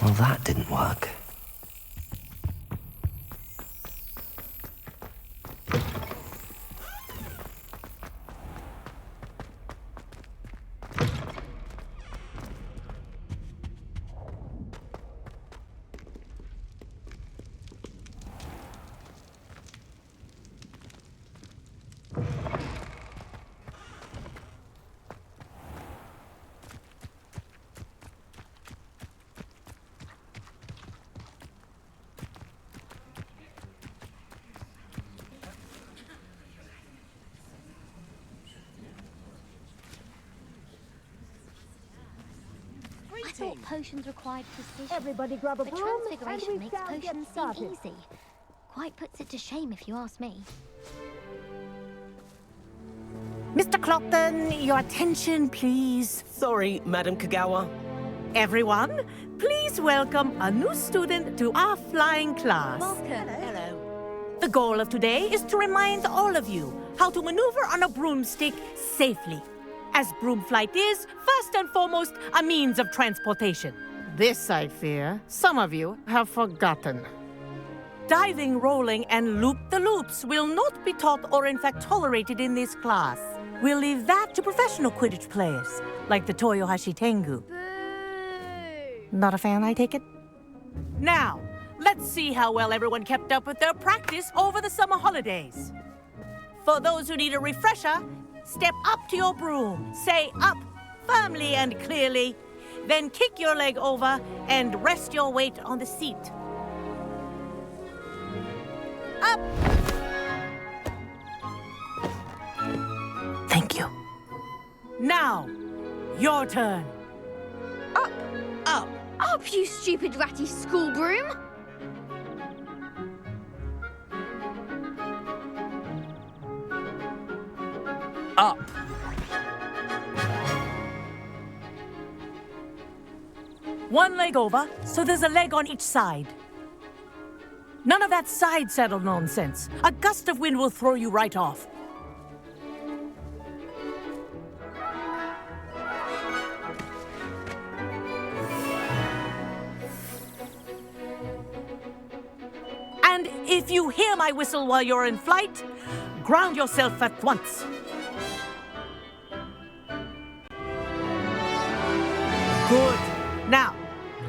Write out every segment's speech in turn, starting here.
Well, that didn't work. I thought potions required precision. Everybody grab a But broom, transfiguration and we makes shall get potions seem started. easy. Quite puts it to shame if you ask me. Mr. Clopton, your attention, please. Sorry, Madam Kagawa. Everyone, please welcome a new student to our flying class. Welcome. Hello. The goal of today is to remind all of you how to maneuver on a broomstick safely, as broom flight is, first and foremost, a means of transportation. This, I fear, some of you have forgotten. Diving, rolling, and loop-the-loops will not be taught or in fact tolerated in this class. We'll leave that to professional Quidditch players, like the Toyohashi Tengu. Not a fan, I take it? Now, let's see how well everyone kept up with their practice over the summer holidays. For those who need a refresher, step up to your broom, say up firmly and clearly, then kick your leg over and rest your weight on the seat. Up! Thank you. Now, your turn. Up! Up! Up, you stupid ratty school broom! Up! One leg over, so there's a leg on each side. None of that side saddle nonsense. A gust of wind will throw you right off. And if you hear my whistle while you're in flight, ground yourself at once. Good. Now,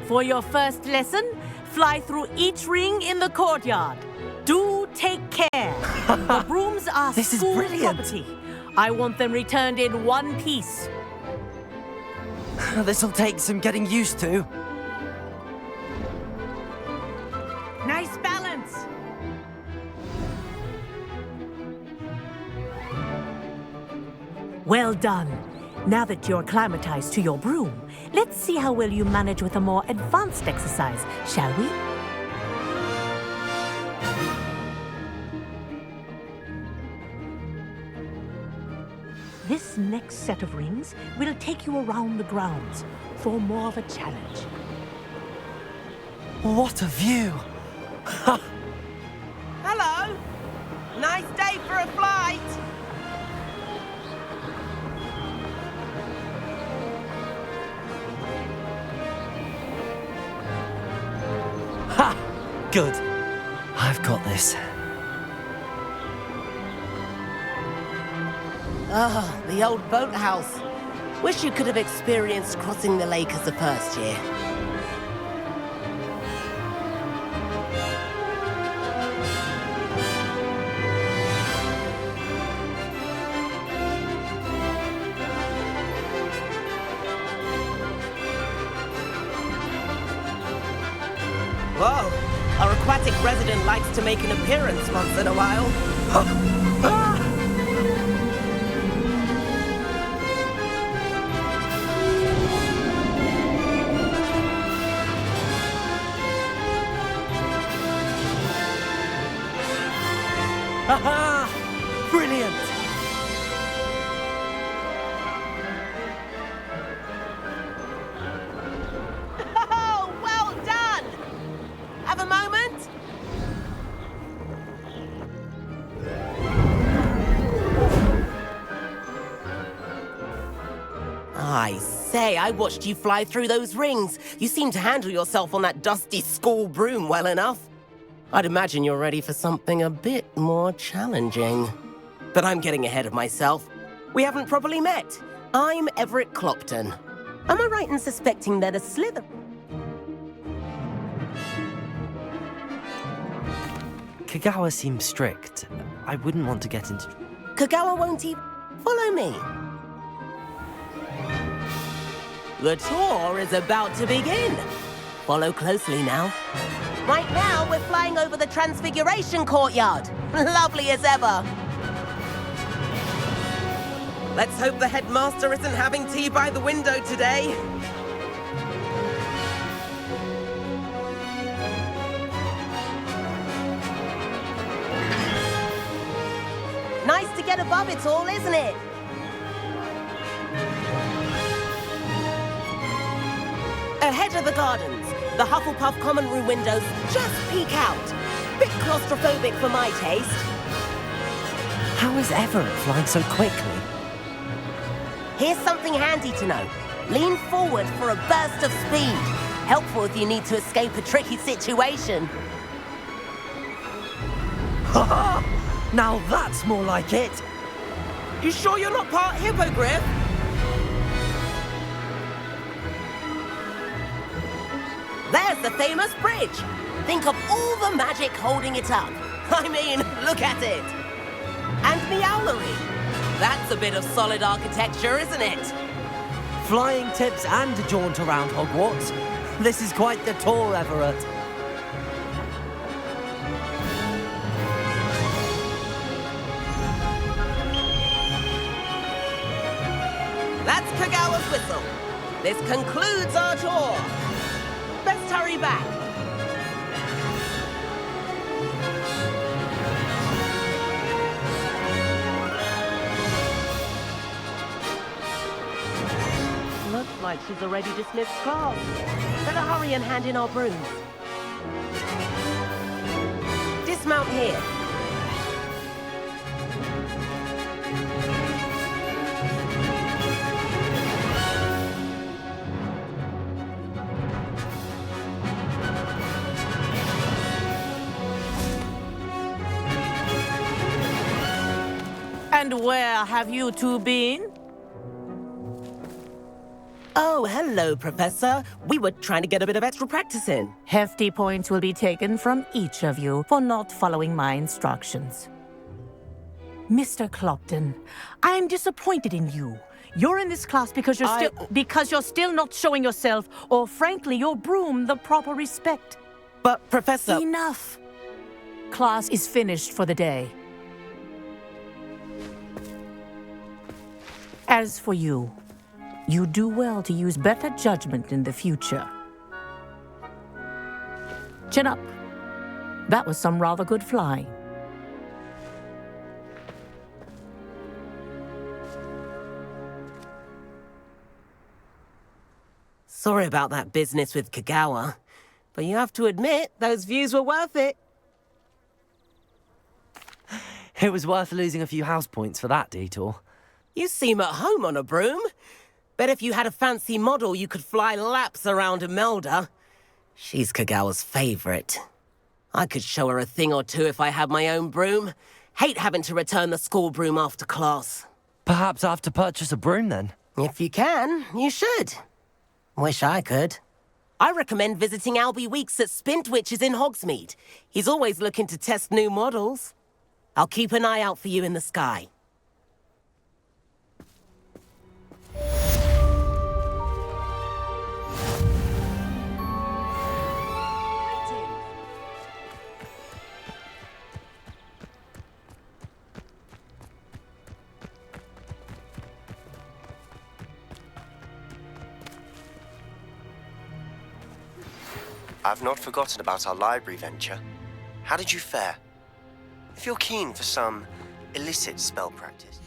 for your first lesson, fly through each ring in the courtyard. Do take care. The brooms are This is school brilliant. property. I want them returned in one piece. This'll take some getting used to. Nice balance. Well done. Now that you're acclimatized to your broom, let's see how well you manage with a more advanced exercise, shall we? This next set of rings will take you around the grounds for more of a challenge. What a view! Hello! Nice day for a flight! Ha! Good. I've got this. Ah, the old boathouse. Wish you could have experienced crossing the lake as a first year. Whoa, our aquatic resident likes to make an appearance once in a while. Ha-ha! Brilliant! Oh, well done! Have a moment? I say, I watched you fly through those rings. You seem to handle yourself on that dusty school broom well enough. I'd imagine you're ready for something a bit more challenging. But I'm getting ahead of myself. We haven't properly met. I'm Everett Clopton. Am I right in suspecting that a Slither... Kagawa seems strict. I wouldn't want to get into... Kagawa won't even... Follow me. The tour is about to begin. Follow closely now. Right now, we're flying over the Transfiguration Courtyard. Lovely as ever. Let's hope the headmaster isn't having tea by the window today. Nice to get above it all, isn't it? Ahead of the gardens, the Hufflepuff common room windows just peek out. Bit claustrophobic for my taste. How is Everett flying so quickly? Here's something handy to know. Lean forward for a burst of speed. Helpful if you need to escape a tricky situation. Ha! Now that's more like it. You sure you're not part hippogriff? There's the famous bridge. Think of all the magic holding it up. I mean, look at it. And the owlery. That's a bit of solid architecture, isn't it? Flying tips and a jaunt around Hogwarts. This is quite the tour, Everett. That's Kagawa's whistle. This concludes our tour. Best hurry back. Looks like she's already dismissed class. Better hurry and hand in our brooms. Dismount here. And where have you two been? Oh, hello, Professor. We were trying to get a bit of extra practice in. Hefty points will be taken from each of you for not following my instructions. Mr. Clopton, I'm disappointed in you. You're in this class because you're still not showing yourself, or frankly, your broom the proper respect. But, Professor... Enough. Class is finished for the day. As for you, you do well to use better judgment in the future. Chin up. That was some rather good flying. Sorry about that business with Kagawa, but you have to admit, those views were worth it. It was worth losing a few house points for that detour. You seem at home on a broom. Bet if you had a fancy model, you could fly laps around Imelda. She's Kagawa's favorite. I could show her a thing or two if I had my own broom. Hate having to return the school broom after class. Perhaps I have to purchase a broom then. If you can, you should. Wish I could. I recommend visiting Albie Weeks at Spintwitches in Hogsmeade. He's always looking to test new models. I'll keep an eye out for you in the sky. I've not forgotten about our library venture. How did you fare? If you're keen for some illicit spell practice.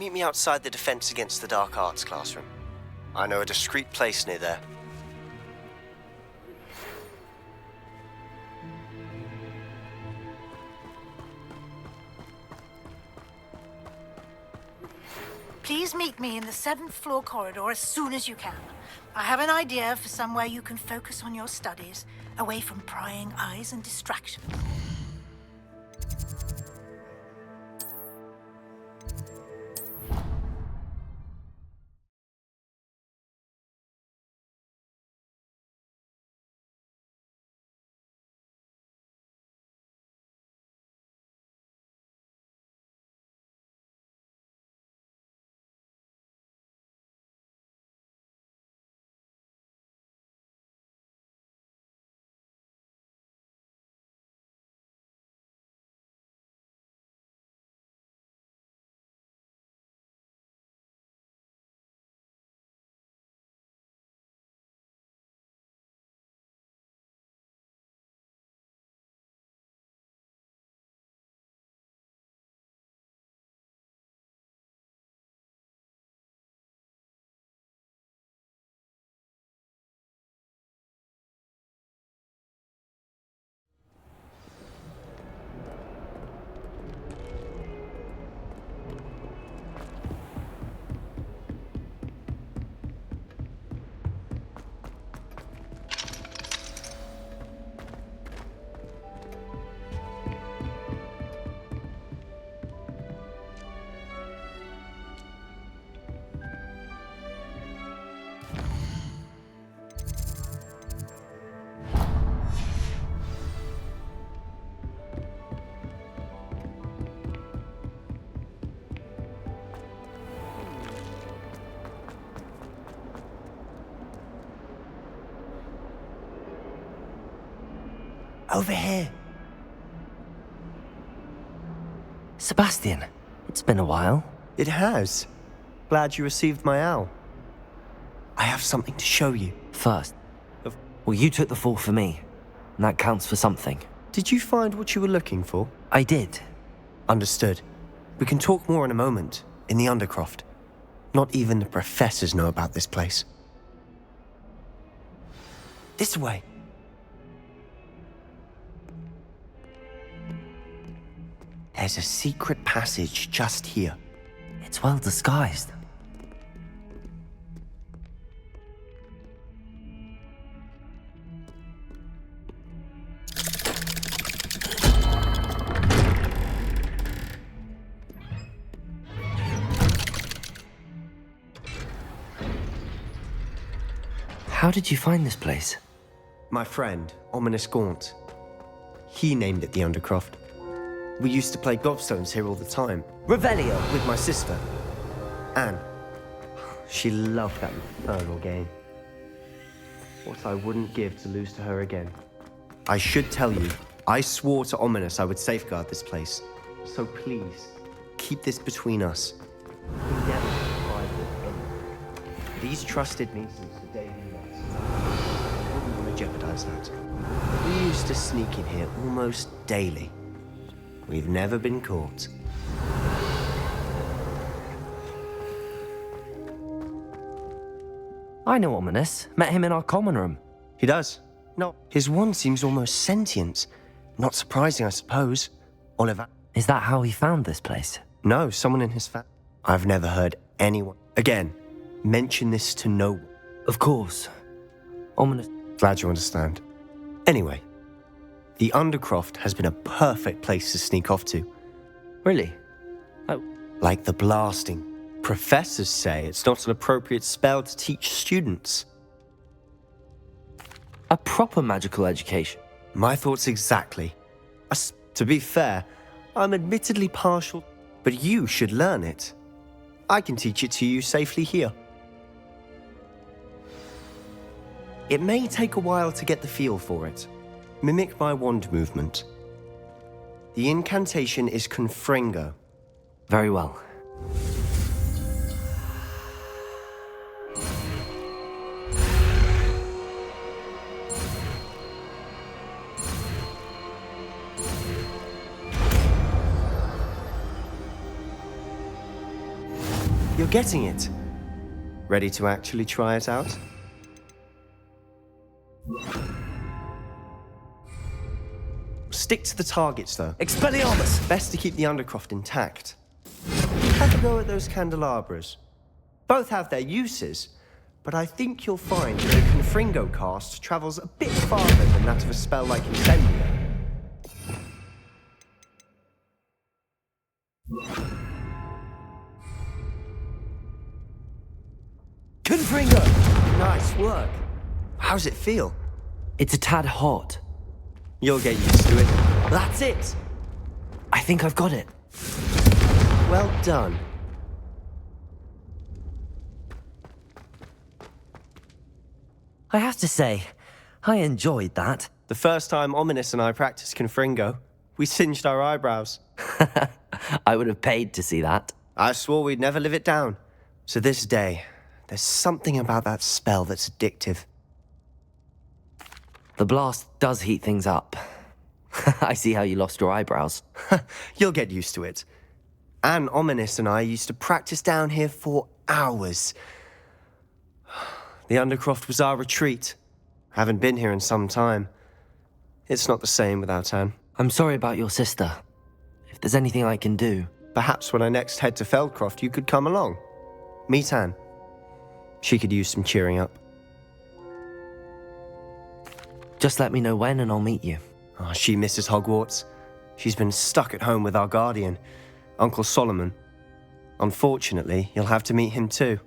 Meet me outside the Defense Against the Dark Arts classroom. I know a discreet place near there. Please meet me in the 7th floor corridor as soon as you can. I have an idea for somewhere you can focus on your studies, away from prying eyes and distractions. Over here. Sebastian, it's been a while. It has. Glad you received my owl. I have something to show you. First, well, you took the fall for me, and that counts for something. Did you find what you were looking for? I did. Understood. We can talk more in a moment, in the Undercroft. Not even the professors know about this place. This way. There's a secret passage just here. It's well disguised. How did you find this place? My friend, Ominous Gaunt. He named it the Undercroft. We used to play gobstones here all the time. Revelio! With my sister, Anne. She loved that infernal game. What I wouldn't give to lose to her again. I should tell you, I swore to Ominous I would safeguard this place. So please, keep this between us. He never surprised with anything. But he's trusted me since the day we met. I wouldn't want to jeopardize that. We used to sneak in here almost daily. We've never been caught. I know Ominous. Met him in our common room. He does. No, his wand seems almost sentient. Not surprising, I suppose. Oliver. Is that how he found this place? No, someone in his family. I've never heard anyone. Again, mention this to no one. Of course. Ominous. Glad you understand. Anyway, the Undercroft has been a perfect place to sneak off to. Really? Like the blasting. Professors say it's not an appropriate spell to teach students. A proper magical education. My thoughts exactly. To be fair, I'm admittedly partial, but you should learn it. I can teach it to you safely here. It may take a while to get the feel for it. Mimic my wand movement. The incantation is Confringo. Very well. You're getting it. Ready to actually try it out? Stick to the targets, though. Expelliarmus! Best to keep the Undercroft intact. Have a go at those candelabras. Both have their uses, but I think you'll find that a Confringo cast travels a bit farther than that of a spell like Incendio. Confringo! Nice work. How's it feel? It's a tad hot. You'll get used to it. That's it. I think I've got it. Well done. I have to say, I enjoyed that. The first time Ominous and I practiced Confringo, we singed our eyebrows. I would have paid to see that. I swore we'd never live it down. So this day, there's something about that spell that's addictive. The blast does heat things up. I see how you lost your eyebrows. You'll get used to it. Anne, Ominous and I used to practice down here for hours. The Undercroft was our retreat. Haven't been here in some time. It's not the same without Anne. I'm sorry about your sister. If there's anything I can do... Perhaps when I next head to Feldcroft, you could come along. Meet Anne. She could use some cheering up. Just let me know when and I'll meet you. Oh, she misses Hogwarts. She's been stuck at home with our guardian, Uncle Solomon. Unfortunately, you'll have to meet him too.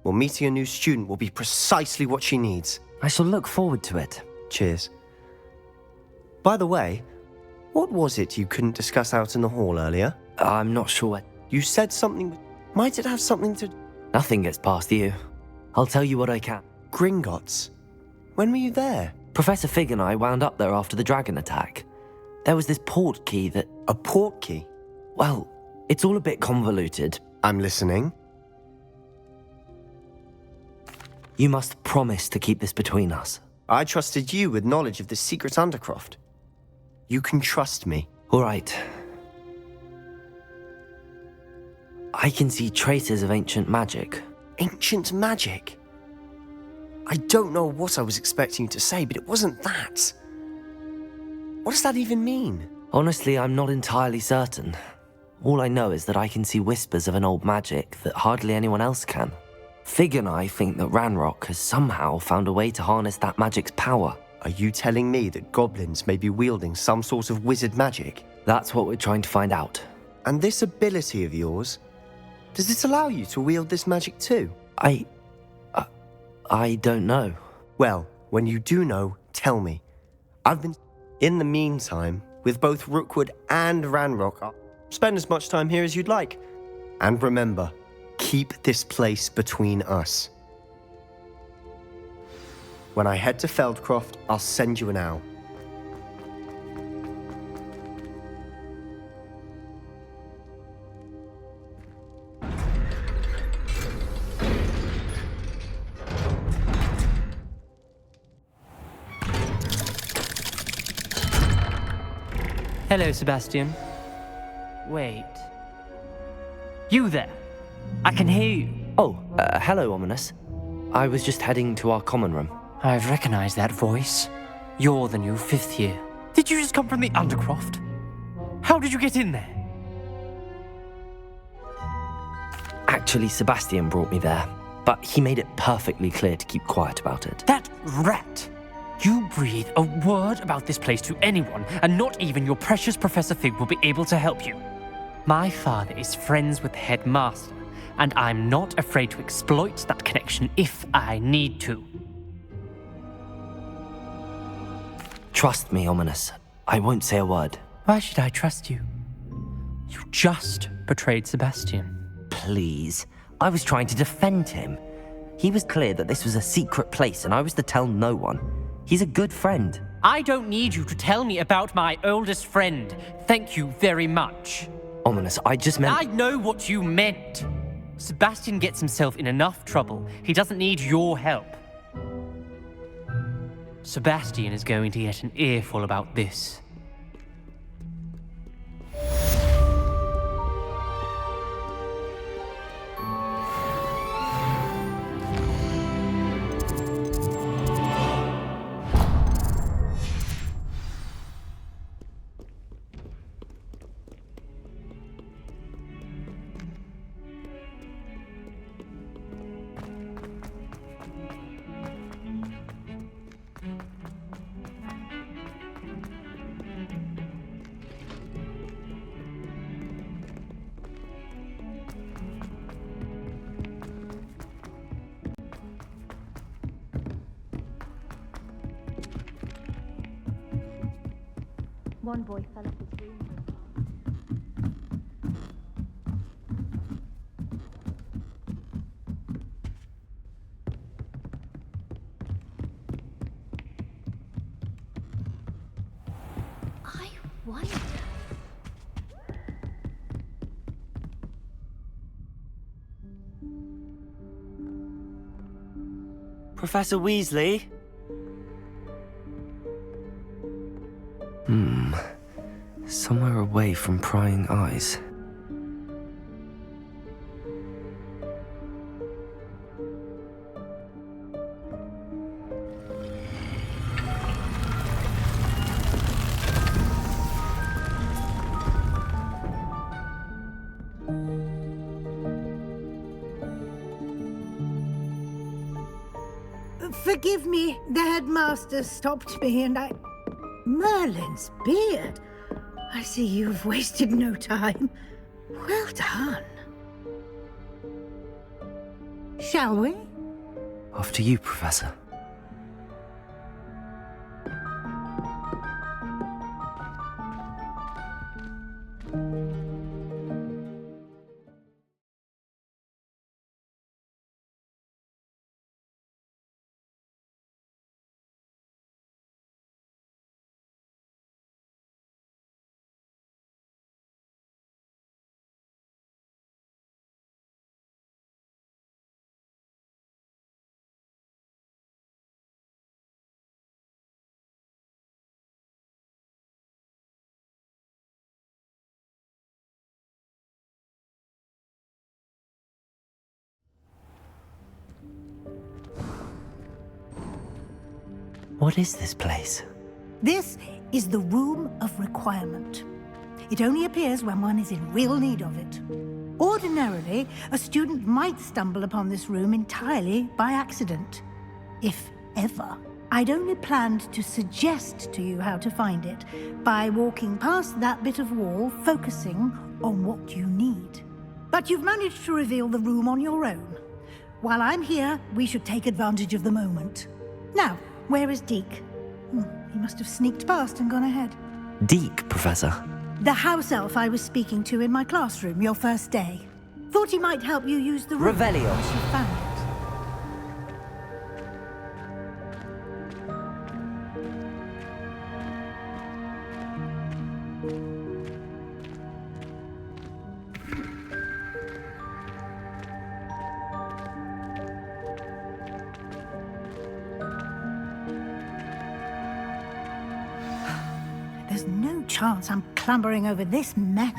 Well, meeting a new student will be precisely what she needs. I shall look forward to it. Cheers. By the way, what was it you couldn't discuss out in the hall earlier? I'm not sure. You said something... Might it have something to... Nothing gets past you. I'll tell you what I can. Gringotts? When were you there? Professor Fig and I wound up there after the dragon attack. There was this port key that... A port key? Well, it's all a bit convoluted. I'm listening. You must promise to keep this between us. I trusted you with knowledge of the secret Undercroft. You can trust me. All right. I can see traces of ancient magic. Ancient magic? I don't know what I was expecting you to say, but it wasn't that. What does that even mean? Honestly, I'm not entirely certain. All I know is that I can see whispers of an old magic that hardly anyone else can. Fig and I think that Ranrock has somehow found a way to harness that magic's power. Are you telling me that goblins may be wielding some sort of wizard magic? That's what we're trying to find out. And this ability of yours, does it allow you to wield this magic too? I don't know. Well, when you do know, tell me. I've been... In the meantime, with both Rookwood and Ranrock, I'll spend as much time here as you'd like. And remember, keep this place between us. When I head to Feldcroft, I'll send you an owl. Hello, Sebastian. Wait. You there? I can hear you. Oh, hello, Ominous. I was just heading to our common room. I've recognized that voice. You're the new 5th year. Did you just come from the Undercroft? How did you get in there? Actually, Sebastian brought me there, but he made it perfectly clear to keep quiet about it. That rat! You breathe a word about this place to anyone, and not even your precious Professor Fig will be able to help you. My father is friends with the headmaster, and I'm not afraid to exploit that connection if I need to. Trust me, Ominous. I won't say a word. Why should I trust you? You just betrayed Sebastian. Please. I was trying to defend him. He was clear that this was a secret place, and I was to tell no one. He's a good friend. I don't need you to tell me about my oldest friend. Thank you very much. Ominous, I just meant... I know what you meant. Sebastian gets himself in enough trouble. He doesn't need your help. Sebastian is going to get an earful about this. One boy fell off his room. I wonder. Professor Weasley? Somewhere away from prying eyes. Forgive me, the headmaster stopped me and I... Merlin's beard. I see you've wasted no time. Well done. Shall we? After you, Professor. What is this place? This is the Room of Requirement. It only appears when one is in real need of it. Ordinarily, a student might stumble upon this room entirely by accident. If ever. I'd only planned to suggest to you how to find it by walking past that bit of wall, focusing on what you need. But you've managed to reveal the room on your own. While I'm here, we should take advantage of the moment. Now, where is Deke? He must have sneaked past and gone ahead. Deke, Professor. The house elf I was speaking to in my classroom your first day. Thought he might help you use the room. Revelio. Once you found it. There's no chance I'm clambering over this mess.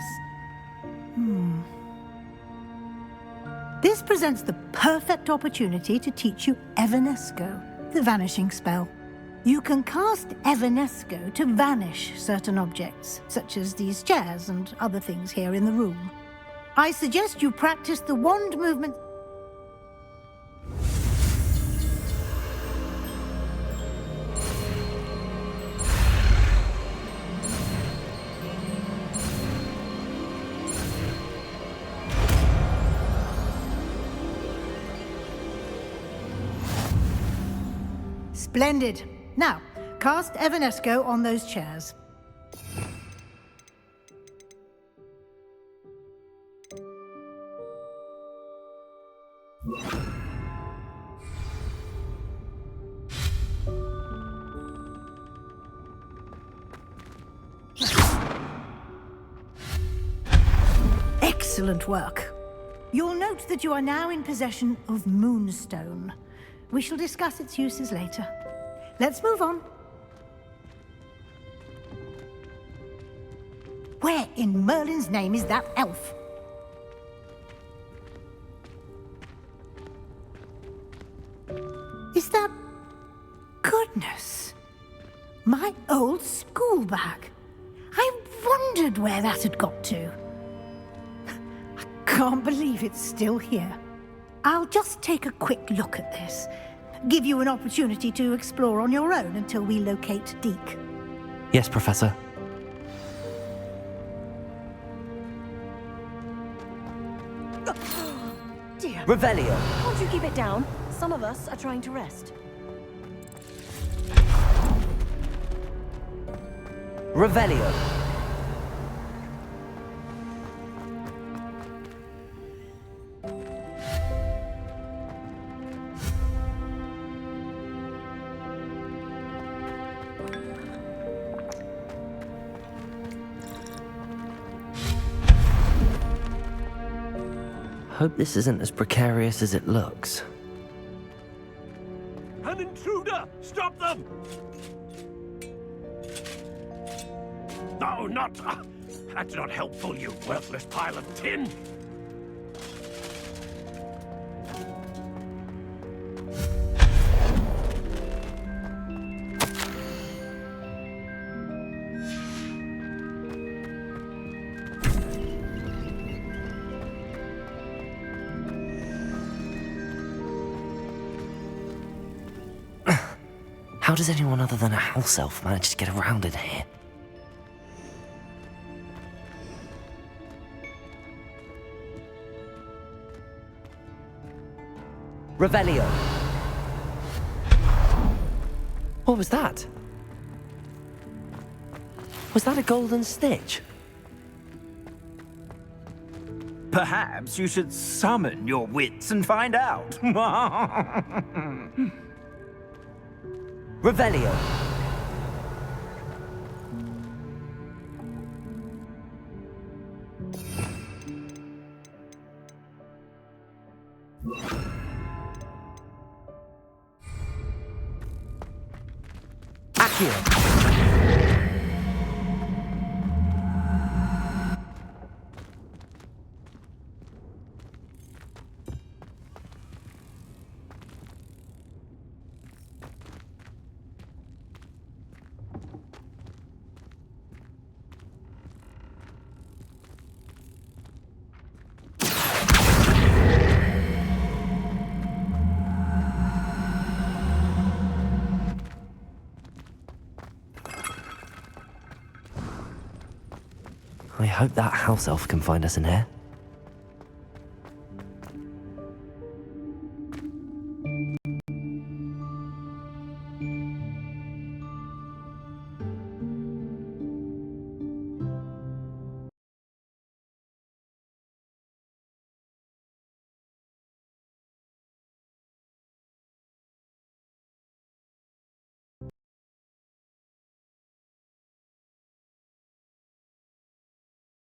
This presents the perfect opportunity to teach you Evanesco, the vanishing spell. You can cast Evanesco to vanish certain objects, such as these chairs and other things here in the room. I suggest you practice the wand movement. Splendid. Now, cast Evanesco on those chairs. Excellent work. You'll note that you are now in possession of Moonstone. We shall discuss its uses later. Let's move on. Where in Merlin's name is that elf? Is that... Goodness! My old school bag. I wondered where that had got to. I can't believe it's still here. I'll just take a quick look at this. Give you an opportunity to explore on your own until we locate Deke. Yes, Professor. Dear, Revelio. can't you keep it down? Some of us are trying to rest. Revelio. Hope this isn't as precarious as it looks. An intruder! Stop them! No, not... that's not helpful, you worthless pile of tin! How does anyone other than a house elf manage to get around in here? Revelio. What was that? Was that a golden stitch? Perhaps you should summon your wits and find out. Revelio. Accio. I hope that house elf can find us in here.